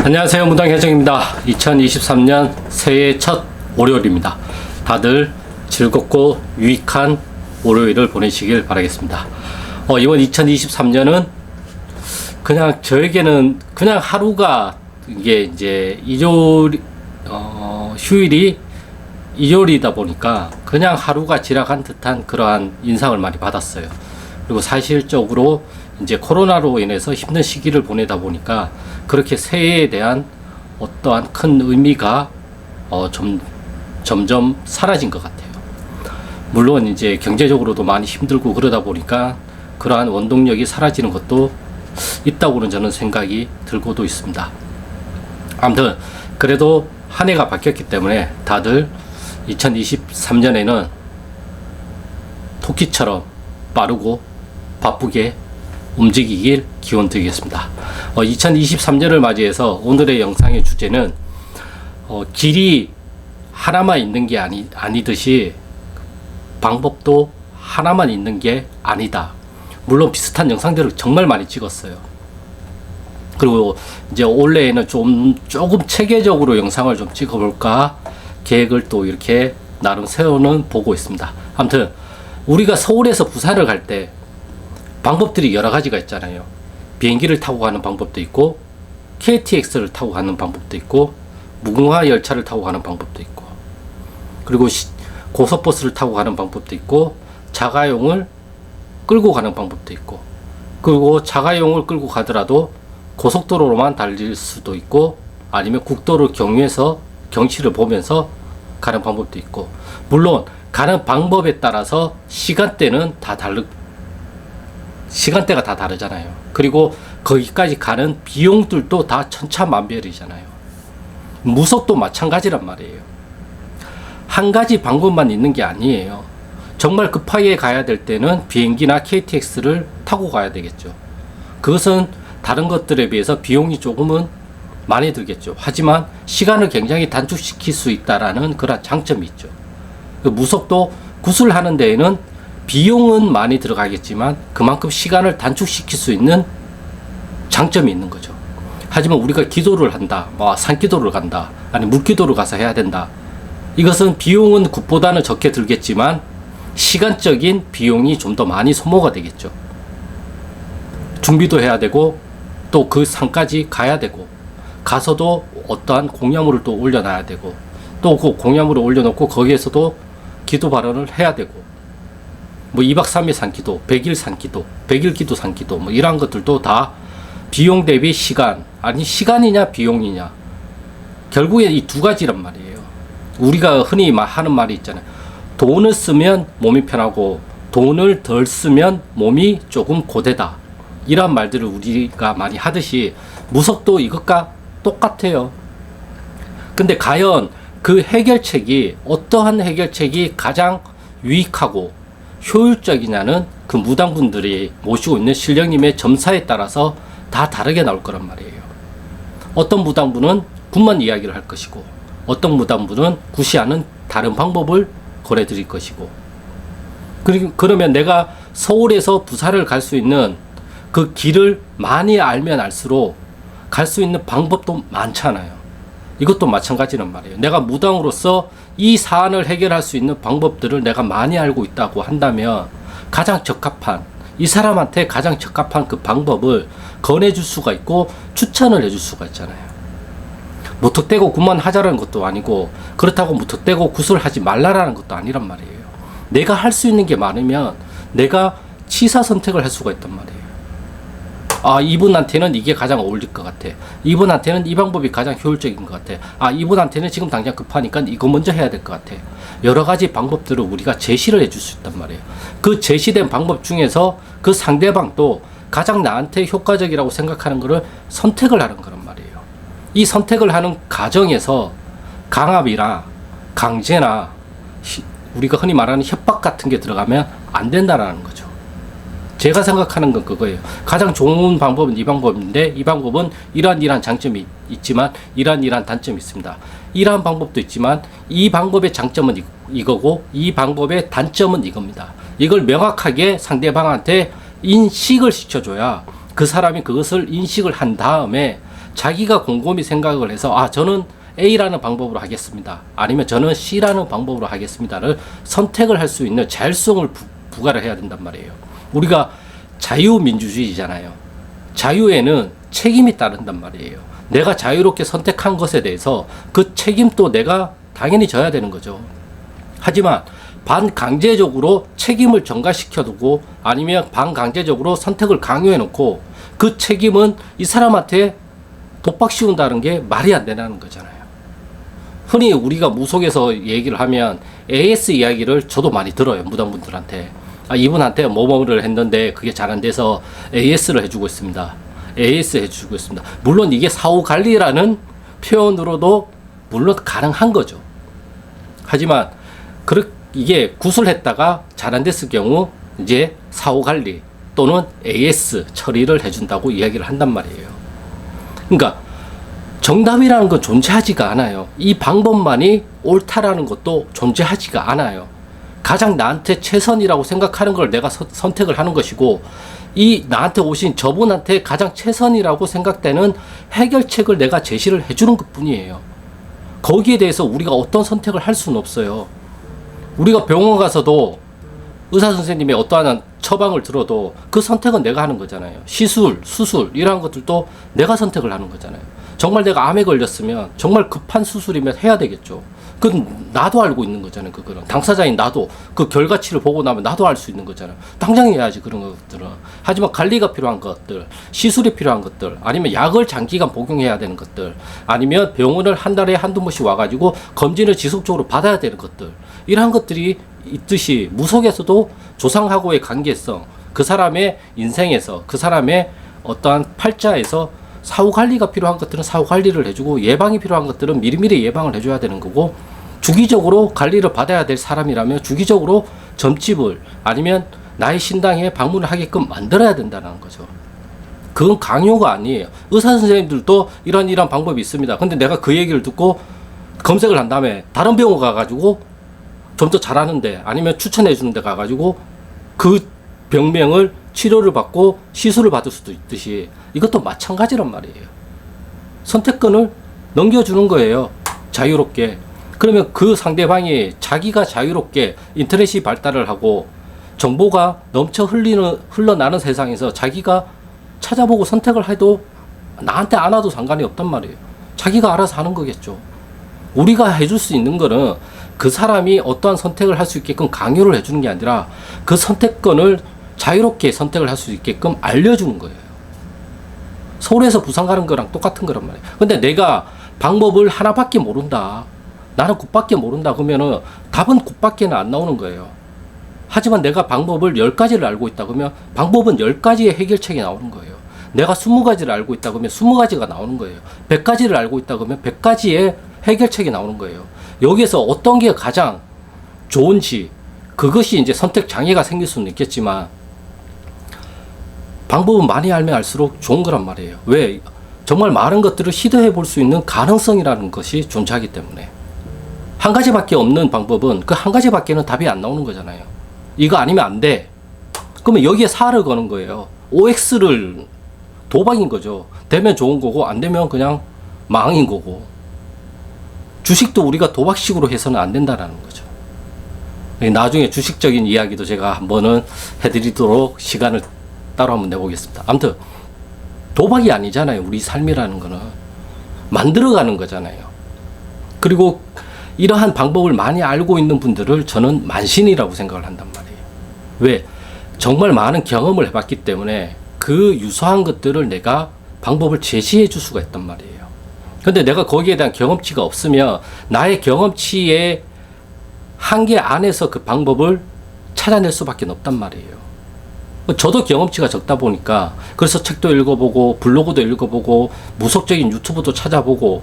안녕하세요. 무당혜정입니다. 2023년 새해 첫 월요일입니다. 다들 즐겁고 유익한 월요일을 보내시길 바라겠습니다. 이번 2023년은 그냥 저에게는 그냥 하루가 이게 이제 휴일이 일요일이다 보니까 그냥 하루가 지나간 듯한 그러한 인상을 많이 받았어요. 그리고 사실적으로 이제 코로나로 인해서 힘든 시기를 보내다 보니까 그렇게 새해에 대한 어떠한 큰 의미가 점점 사라진 것 같아요. 물론 이제 경제적으로도 많이 힘들고 그러다 보니까 그러한 원동력이 사라지는 것도 있다고는 저는 생각이 들고도 있습니다. 아무튼 그래도 한 해가 바뀌었기 때문에 다들 2023년에는 토끼처럼 빠르고 바쁘게 움직이길 기원 드리겠습니다. 2023년을 맞이해서 오늘의 영상의 주제는 길이 하나만 있는 게 아니듯이 방법도 하나만 있는 게 아니다. 물론 비슷한 영상들을 정말 많이 찍었어요. 그리고 이제 올해에는 조금 체계적으로 영상을 좀 찍어볼까 계획을 또 이렇게 나름 세워는 보고 있습니다. 아무튼 우리가 서울에서 부산을 갈 때 방법들이 여러 가지가 있잖아요. 비행기를 타고 가는 방법도 있고 KTX를 타고 가는 방법도 있고 무궁화 열차를 타고 가는 방법도 있고 그리고 고속버스를 타고 가는 방법도 있고 자가용을 끌고 가는 방법도 있고 그리고 자가용을 끌고 가더라도 고속도로로만 달릴 수도 있고 아니면 국도를 경유해서 경치를 보면서 가는 방법도 있고 물론 가는 방법에 따라서 시간대가 다 다르잖아요. 그리고 거기까지 가는 비용들도 다 천차만별이잖아요. 무속도 마찬가지란 말이에요. 한 가지 방법만 있는 게 아니에요. 정말 급하게 가야 될 때는 비행기나 KTX를 타고 가야 되겠죠. 그것은 다른 것들에 비해서 비용이 조금은 많이 들겠죠. 하지만 시간을 굉장히 단축시킬 수 있다라는 그런 장점이 있죠. 무속도 구슬하는 데에는 비용은 많이 들어가겠지만 그만큼 시간을 단축시킬 수 있는 장점이 있는 거죠. 하지만 우리가 기도를 한다, 산기도를 간다, 아니 물기도를 가서 해야 된다. 이것은 비용은 굿보다는 적게 들겠지만 시간적인 비용이 좀 더 많이 소모가 되겠죠. 준비도 해야 되고 또 그 산까지 가야 되고 가서도 어떠한 공야물을 또 올려놔야 되고 또 그 공야물을 올려놓고 거기에서도 기도 발언을 해야 되고 2박 3일 산기도, 100일 산기도, 100일 기도 산기도 이러한 것들도 다 비용 대비 시간, 아니 시간이냐 비용이냐 결국에 이 두 가지란 말이에요. 우리가 흔히 하는 말이 있잖아요. 돈을 쓰면 몸이 편하고 돈을 덜 쓰면 몸이 조금 고되다. 이런 말들을 우리가 많이 하듯이 무속도 이것과 똑같아요. 근데 과연 그 해결책이 어떠한 해결책이 가장 유익하고 효율적이냐는 그 무당분들이 모시고 있는 신령님의 점사에 따라서 다 다르게 나올 거란 말이에요. 어떤 무당분은 굿만 이야기를 할 것이고 어떤 무당분은 굿이하는 다른 방법을 권해드릴 것이고 그러면 내가 서울에서 부산을 갈 수 있는 그 길을 많이 알면 알수록 갈 수 있는 방법도 많잖아요. 이것도 마찬가지란 말이에요. 내가 무당으로서 이 사안을 해결할 수 있는 방법들을 내가 많이 알고 있다고 한다면 가장 적합한 이 사람한테 가장 적합한 그 방법을 권해줄 수가 있고 추천을 해줄 수가 있잖아요. 무턱대고 굿만 하자라는 것도 아니고 그렇다고 무턱대고 굿을 하지 말라라는 것도 아니란 말이에요. 내가 할 수 있는 게 많으면 내가 치사 선택을 할 수가 있단 말이에요. 이분한테는 이게 가장 어울릴 것 같아. 이분한테는 이 방법이 가장 효율적인 것 같아. 이분한테는 지금 당장 급하니까 이거 먼저 해야 될 것 같아. 여러 가지 방법들을 우리가 제시를 해줄 수 있단 말이에요. 그 제시된 방법 중에서 그 상대방도 가장 나한테 효과적이라고 생각하는 것을 선택을 하는 거란 말이에요. 이 선택을 하는 과정에서 강압이나 강제나 우리가 흔히 말하는 협박 같은 게 들어가면 안 된다라는 거죠. 제가 생각하는 건 그거예요. 가장 좋은 방법은 이 방법인데 이 방법은 이러한 장점이 있지만 이러한 단점이 있습니다. 이러한 방법도 있지만 이 방법의 장점은 이거고 이 방법의 단점은 이겁니다. 이걸 명확하게 상대방한테 인식을 시켜줘야 그 사람이 그것을 인식을 한 다음에 자기가 곰곰이 생각을 해서 아 저는 A라는 방법으로 하겠습니다. 아니면 저는 C라는 방법으로 하겠습니다를 선택을 할 수 있는 자율성을 부과를 해야 된단 말이에요. 우리가 자유민주주의잖아요. 자유에는 책임이 따른단 말이에요. 내가 자유롭게 선택한 것에 대해서 그 책임도 내가 당연히 져야 되는 거죠. 하지만 반강제적으로 책임을 전가시켜두고 아니면 반강제적으로 선택을 강요해놓고 그 책임은 이 사람한테 독박 씌운다는 게 말이 안 되는 거잖아요. 흔히 우리가 무속에서 얘기를 하면 AS 이야기를 저도 많이 들어요. 무당분들한테. 아, 이분한테 뭐뭐를 했는데 그게 잘 안 돼서 AS를 해주고 있습니다. AS 해주고 있습니다. 물론 이게 사후관리라는 표현으로도 물론 가능한 거죠. 하지만 이게 구술했다가 잘 안 됐을 경우 이제 사후관리 또는 AS 처리를 해준다고 이야기를 한단 말이에요. 그러니까 정답이라는 건 존재하지가 않아요. 이 방법만이 옳다라는 것도 존재하지가 않아요. 가장 나한테 최선이라고 생각하는 걸 내가 선택을 하는 것이고 이 나한테 오신 저분한테 가장 최선이라고 생각되는 해결책을 내가 제시를 해주는 것 뿐이에요. 거기에 대해서 우리가 어떤 선택을 할 수는 없어요. 우리가 병원 가서도 의사 선생님의 어떠한 처방을 들어도 그 선택은 내가 하는 거잖아요. 시술, 수술 이러한 것들도 내가 선택을 하는 거잖아요. 정말 내가 암에 걸렸으면 정말 급한 수술이면 해야 되겠죠. 그건 나도 알고 있는 거잖아요. 그거는 당사자인 나도 그 결과치를 보고 나면 나도 알 수 있는 거잖아요. 당장 해야지 그런 것들은. 하지만 관리가 필요한 것들, 시술이 필요한 것들, 아니면 약을 장기간 복용해야 되는 것들, 아니면 병원을 한 달에 한두 번씩 와가지고 검진을 지속적으로 받아야 되는 것들, 이러한 것들이 있듯이 무속에서도 조상하고의 관계성, 그 사람의 인생에서, 그 사람의 어떠한 팔자에서 사후 관리가 필요한 것들은 사후 관리를 해주고 예방이 필요한 것들은 미리미리 예방을 해줘야 되는 거고 주기적으로 관리를 받아야 될 사람이라면 주기적으로 점집을 아니면 나의 신당에 방문을 하게끔 만들어야 된다는 거죠. 그건 강요가 아니에요. 의사 선생님들도 이런 방법이 있습니다. 근데 내가 그 얘기를 듣고 검색을 한 다음에 다른 병원 가가지고 좀 더 잘하는데 아니면 추천해 주는 데 가가지고 그 병명을 치료를 받고 시술을 받을 수도 있듯이 이것도 마찬가지란 말이에요. 선택권을 넘겨주는 거예요. 자유롭게. 그러면 그 상대방이 자기가 자유롭게 인터넷이 발달을 하고 정보가 넘쳐 흘러나는 세상에서 자기가 찾아보고 선택을 해도 나한테 안 와도 상관이 없단 말이에요. 자기가 알아서 하는 거겠죠. 우리가 해줄 수 있는 거는 그 사람이 어떠한 선택을 할 수 있게끔 강요를 해주는 게 아니라 그 선택권을 자유롭게 선택을 할 수 있게끔 알려주는 거예요. 서울에서 부산 가는 거랑 똑같은 거란 말이에요. 근데 내가 방법을 하나밖에 모른다. 나는 굿밖에 모른다. 그러면은 답은 굿밖에는 안 나오는 거예요. 하지만 내가 방법을 10가지를 알고 있다. 그러면 방법은 10가지의 해결책이 나오는 거예요. 내가 20가지를 알고 있다. 그러면 20가지가 나오는 거예요. 100가지를 알고 있다. 그러면 100가지의 해결책이 나오는 거예요. 여기에서 어떤 게 가장 좋은지 그것이 이제 선택 장애가 생길 수는 있겠지만 방법은 많이 알면 알수록 좋은 거란 말이에요. 왜? 정말 많은 것들을 시도해 볼 수 있는 가능성이라는 것이 존재하기 때문에 한 가지밖에 없는 방법은 그 한 가지밖에는 답이 안 나오는 거잖아요. 이거 아니면 안 돼. 그러면 여기에 4를 거는 거예요. OX를 도박인 거죠. 되면 좋은 거고 안 되면 그냥 망인 거고. 주식도 우리가 도박식으로 해서는 안 된다는 거죠. 나중에 주식적인 이야기도 제가 한번은 해드리도록 시간을 따로 한번 내보겠습니다. 아무튼 도박이 아니잖아요. 우리 삶이라는 거는 만들어가는 거잖아요. 그리고 이러한 방법을 많이 알고 있는 분들을 저는 만신이라고 생각을 한단 말이에요. 왜? 정말 많은 경험을 해봤기 때문에 그 유사한 것들을 내가 방법을 제시해 줄 수가 있단 말이에요. 근데 내가 거기에 대한 경험치가 없으면 나의 경험치의 한계 안에서 그 방법을 찾아낼 수밖에 없단 말이에요. 저도 경험치가 적다 보니까 그래서 책도 읽어보고 블로그도 읽어보고 무속적인 유튜브도 찾아보고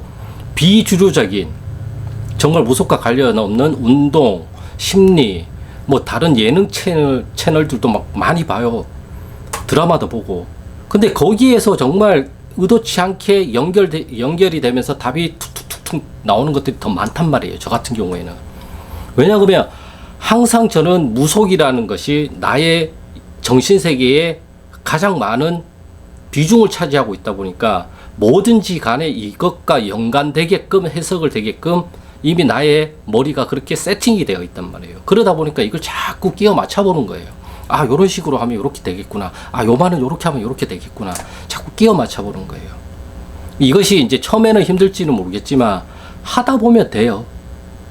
비주류적인 정말 무속과 관련 없는 운동, 심리, 뭐 다른 예능 채널들도 막 많이 봐요. 드라마도 보고. 근데 거기에서 정말 의도치 않게 연결이 되면서 답이 툭툭툭툭 나오는 것들이 더 많단 말이에요. 저 같은 경우에는. 왜냐하면 항상 저는 무속이라는 것이 나의 정신세계에 가장 많은 비중을 차지하고 있다 보니까 뭐든지 간에 이것과 연관되게끔 해석을 되게끔 이미 나의 머리가 그렇게 세팅이 되어 있단 말이에요. 그러다 보니까 이걸 자꾸 끼워 맞춰보는 거예요. 아, 요런 식으로 하면 요렇게 되겠구나. 아, 요 말은 요렇게 하면 요렇게 되겠구나. 자꾸 끼워 맞춰보는 거예요. 이것이 이제 처음에는 힘들지는 모르겠지만 하다 보면 돼요.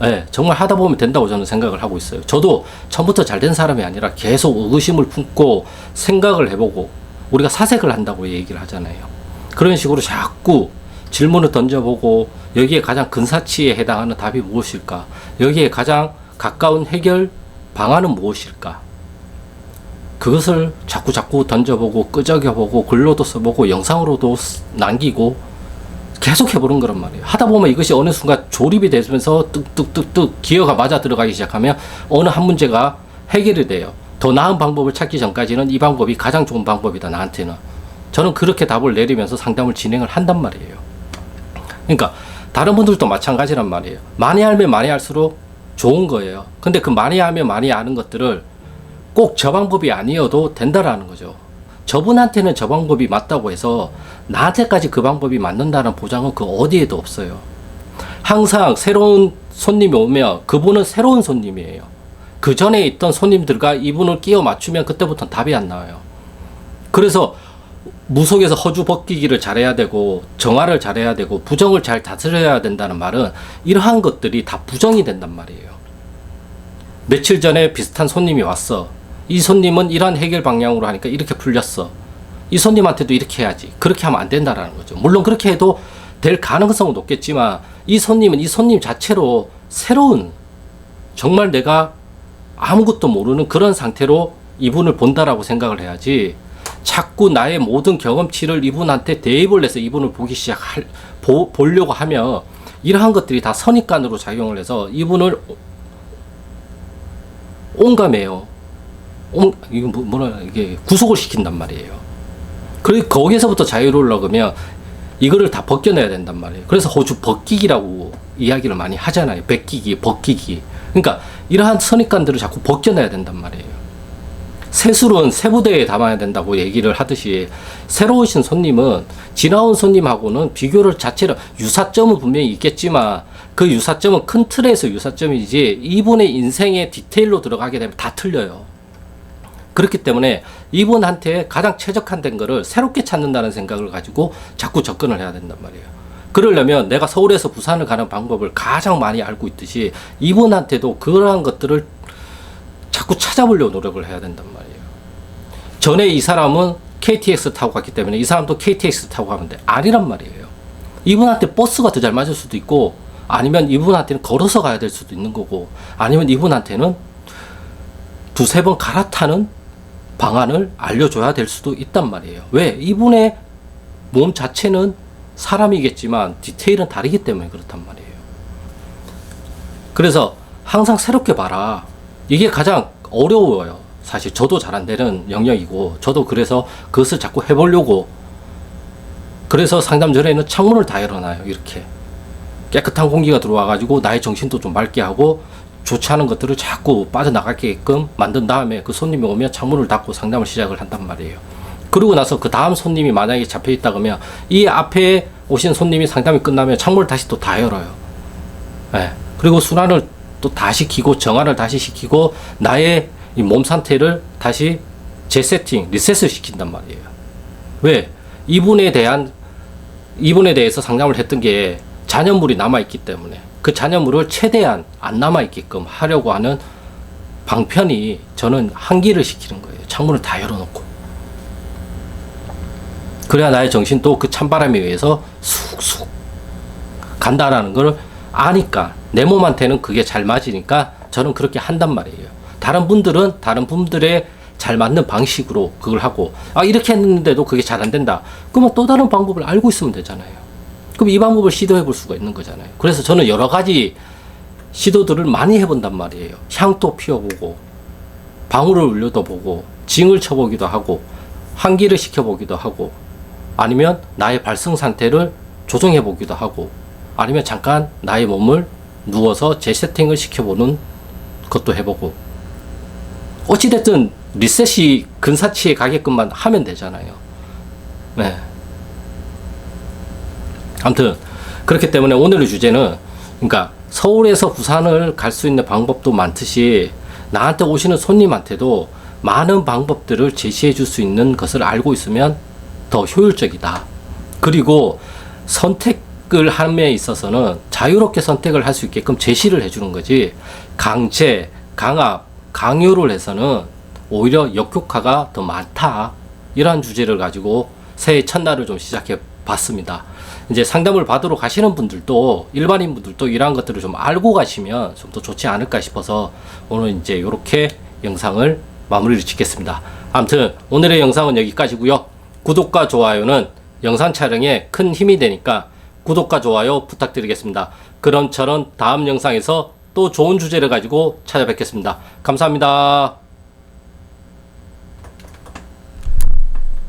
네, 정말 하다 보면 된다고 저는 생각을 하고 있어요. 저도 처음부터 잘 된 사람이 아니라 계속 의구심을 품고 생각을 해보고 우리가 사색을 한다고 얘기를 하잖아요. 그런 식으로 자꾸 질문을 던져보고 여기에 가장 근사치에 해당하는 답이 무엇일까? 여기에 가장 가까운 해결 방안은 무엇일까? 그것을 자꾸 던져보고 끄적여보고 글로도 써보고 영상으로도 남기고 계속 해보는 거란 말이에요. 하다 보면 이것이 어느 순간 조립이 되면서 뚝뚝뚝뚝 기어가 맞아 들어가기 시작하면 어느 한 문제가 해결이 돼요. 더 나은 방법을 찾기 전까지는 이 방법이 가장 좋은 방법이다, 나한테는. 저는 그렇게 답을 내리면서 상담을 진행을 한단 말이에요. 그러니까 다른 분들도 마찬가지란 말이에요. 많이 알면 많이 알수록 좋은 거예요. 근데 그 많이 알면 많이 아는 것들을 꼭 저 방법이 아니어도 된다라는 거죠. 저분한테는 저 방법이 맞다고 해서 나한테까지 그 방법이 맞는다는 보장은 그 어디에도 없어요. 항상 새로운 손님이 오면 그분은 새로운 손님이에요. 그 전에 있던 손님들과 이분을 끼워 맞추면 그때부터는 답이 안 나와요. 그래서 무속에서 허주 벗기기를 잘해야 되고 정화를 잘해야 되고 부정을 잘 다스려야 된다는 말은 이러한 것들이 다 부정이 된단 말이에요. 며칠 전에 비슷한 손님이 왔어. 이 손님은 이러한 해결 방향으로 하니까 이렇게 풀렸어. 이 손님한테도 이렇게 해야지. 그렇게 하면 안 된다라는 거죠. 물론 그렇게 해도 될 가능성은 높겠지만 이 손님은 이 손님 자체로 새로운, 정말 내가 아무것도 모르는 그런 상태로 이분을 본다라고 생각을 해야지, 자꾸 나의 모든 경험치를 이분한테 대입을 해서 이분을 보려고 하면 이러한 것들이 다 선입관으로 작용을 해서 이분을 온감해요. 이게 구속을 시킨단 말이에요. 그리고 거기서부터 자유로우려고 하면 이거를 다 벗겨내야 된단 말이에요. 그래서 호주 벗기기라고 이야기를 많이 하잖아요. 벗기기, 벗기기. 그러니까 이러한 선입관들을 자꾸 벗겨내야 된단 말이에요. 세술은 세부대에 담아야 된다고 얘기를 하듯이 새로 오신 손님은 지나온 손님하고는 비교를 자체로, 유사점은 분명히 있겠지만 그 유사점은 큰 틀에서 유사점이지 이분의 인생의 디테일로 들어가게 되면 다 틀려요. 그렇기 때문에 이분한테 가장 최적화된 거를 새롭게 찾는다는 생각을 가지고 자꾸 접근을 해야 된단 말이에요. 그러려면 내가 서울에서 부산을 가는 방법을 가장 많이 알고 있듯이 이분한테도 그러한 것들을 자꾸 찾아보려고 노력을 해야 된단 말이에요. 전에 이 사람은 KTX 타고 갔기 때문에 이 사람도 KTX 타고 가면 돼. 아니란 말이에요. 이분한테 버스가 더 잘 맞을 수도 있고, 아니면 이분한테는 걸어서 가야 될 수도 있는 거고, 아니면 이분한테는 두세 번 갈아타는 방안을 알려줘야 될 수도 있단 말이에요. 왜? 이분의 몸 자체는 사람이겠지만 디테일은 다르기 때문에 그렇단 말이에요. 그래서 항상 새롭게 봐라. 이게 가장 어려워요. 사실 저도 잘 안 되는 영역이고, 저도 그래서 그것을 자꾸 해보려고, 그래서 상담 전에는 창문을 다 열어놔요. 이렇게 깨끗한 공기가 들어와가지고 나의 정신도 좀 맑게 하고 좋지 않은 것들을 자꾸 빠져나가게끔 만든 다음에 그 손님이 오면 창문을 닫고 상담을 시작을 한단 말이에요. 그러고 나서 그 다음 손님이 만약에 잡혀있다 그러면 이 앞에 오신 손님이 상담이 끝나면 창문을 다시 또 다 열어요. 네. 그리고 순환을 또 다 시키고 정화를 다시 시키고 나의 이 몸 상태를 다시 재세팅, 리셋을 시킨단 말이에요. 왜? 이분에 대해서 상담을 했던 게 잔여물이 남아있기 때문에 그 잔여물을 최대한 안 남아있게끔 하려고 하는 방편이 저는 환기를 시키는 거예요. 창문을 다 열어놓고. 그래야 나의 정신도 그 찬바람에 의해서 쑥쑥 간다라는 걸 아니까, 내 몸한테는 그게 잘 맞으니까 저는 그렇게 한단 말이에요. 다른 분들은 다른 분들의 잘 맞는 방식으로 그걸 하고, 아, 이렇게 했는데도 그게 잘 안 된다. 그러면 또 다른 방법을 알고 있으면 되잖아요. 그럼 이 방법을 시도해 볼 수가 있는 거잖아요. 그래서 저는 여러 가지 시도들을 많이 해본단 말이에요. 향도 피워보고, 방울을 울려도 보고, 징을 쳐보기도 하고, 환기를 시켜보기도 하고, 아니면 나의 발성 상태를 조정해 보기도 하고, 아니면 잠깐 나의 몸을 누워서 재세팅을 시켜보는 것도 해보고, 어찌됐든 리셋이 근사치에 가게끔만 하면 되잖아요. 네. 아무튼 그렇기 때문에 오늘의 주제는, 그러니까 서울에서 부산을 갈 수 있는 방법도 많듯이 나한테 오시는 손님한테도 많은 방법들을 제시해 줄 수 있는 것을 알고 있으면 더 효율적이다. 그리고 선택을 함에 있어서는 자유롭게 선택을 할 수 있게끔 제시를 해주는 거지, 강제, 강압, 강요를 해서는 오히려 역효과가 더 많다. 이러한 주제를 가지고 새해 첫날을 좀 시작해 봤습니다. 이제 상담을 받으러 가시는 분들도, 일반인 분들도 이러한 것들을 좀 알고 가시면 좀 더 좋지 않을까 싶어서 오늘 이제 이렇게 영상을 마무리를 짓겠습니다. 아무튼 오늘의 영상은 여기까지고요. 구독과 좋아요는 영상 촬영에 큰 힘이 되니까 구독과 좋아요 부탁드리겠습니다. 그럼 저는 다음 영상에서 또 좋은 주제를 가지고 찾아뵙겠습니다. 감사합니다.